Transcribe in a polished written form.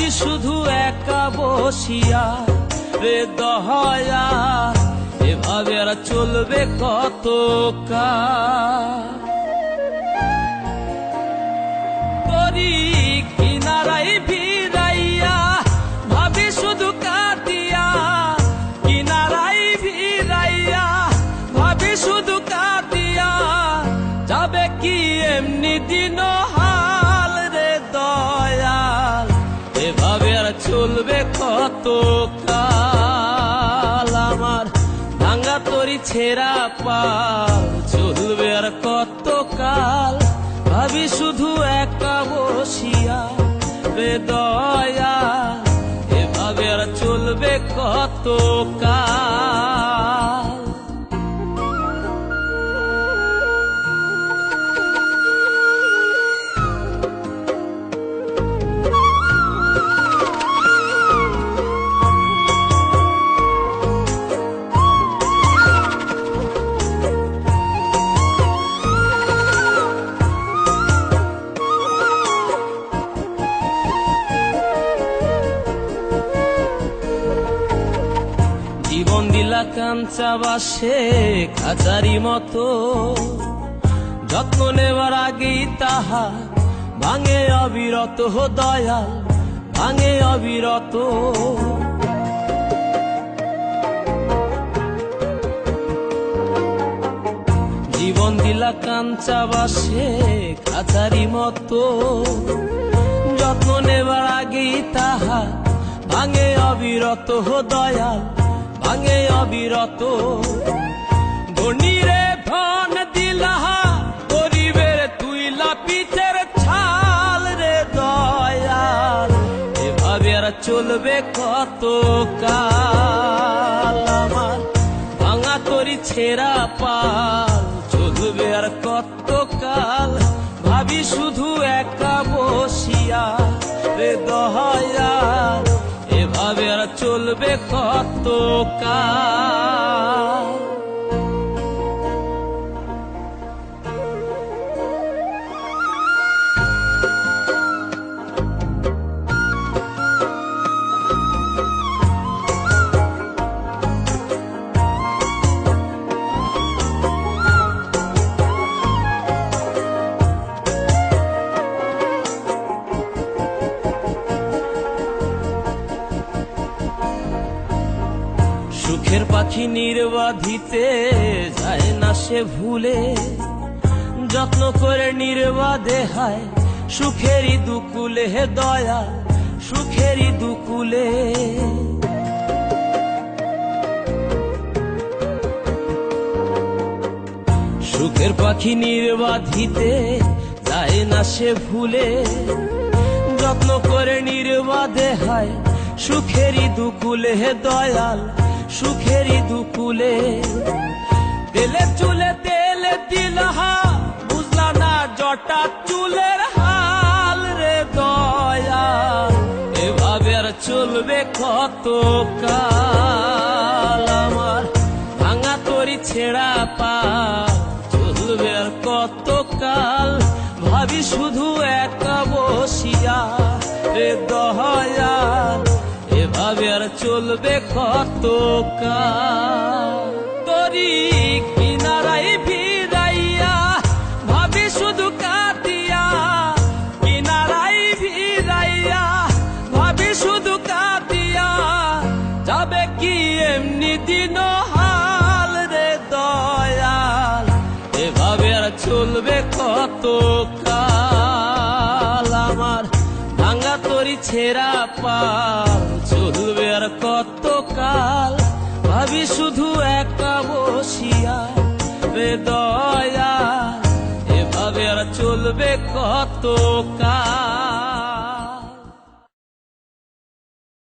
ভাবি শুধু একা বসিয়া রে দয়া, এভাবে আর চলবে কত কাল। করি কিনারাই ভিড়াইয়া ভাবি শুধু কাটিয়া, কিনারাই ভিড়াইয়া ভাবি শুধু কাটিয়া, যাবে কি এমনি দিন হাল রে দয়াল, এভাবে আর চলবে কত কাল। আমার ভাঙা তরি ছেঁড়া পাল চলবে আর কত কাল, ভাবি শুধু একা বসিয়া রে দয়াল, এভাবে আর চলবে কত কাল। জীবন দিলা কাঞ্চা বাসে খাঁচারি মতো, যত্ন নেবার আগেই তাহা ভাঙে অবিরত দয়াল, ভাঙে অবিরত। জীবন দিলা কাঞ্চা বাসে খাঁচারি মতো, যত্ন নেবার আগেই তাহা ভাঙে অবিরত দয়াল, ভাঙে অবিরত। ধনীরে ধন দিলা গরিবের তুইলা পিঠের ছাল রে দয়াল, এভাবে আর চলবে কত কাল। আমার ভাঙা তরি ছেঁড়া পাল চলবে আর কত কাল, ভাবি শুধু একা বসিয়া রে দয়াল, এভাবে আর চলবে কত কাল। সুখের পাখি নির্বাধিতে যায় না সে ভুলে, যত্ন করে নির্বাধে হায় সুখেরই দুকুলে হে দয়া, সুখেরই দুকুলে। সুখের পাখি নির্বাধিতে যায় না সে ভুলে, যত্ন করে নির্বাধে হায় সুখেরই দুকুলে হে দয়াল, সুখেরই দুকুলে। তেলে চুলে তেল দিলহা বুঝলা না জটা চুলের হাল রে দয়াল, এভাবে আর চলবে কত কাল। আমার ভাঙা তরি ছেঁড়া পাল চলবে আর কত কাল, ভাবি শুধু একা বসিয়া রে দয়াল, এভাবে আর চলবে কত কাল। তরি কিনারাই ভিড়াইয়া ভাবি শুধু কাটিয়া, কিনারাই ভিড়াইয়া ভাবি শুধু কাটিয়া, যাবে কি এমনি দিন হাল রে দয়াল, এভাবে আর চলবে কত কাল। আমার ভাঙা তরি ছেঁড়া পাল চলবে আর কত কাল, ভাবি শুধু একা বসিয়া রে দয়াল, এভাবে আর চলবে কত কাল।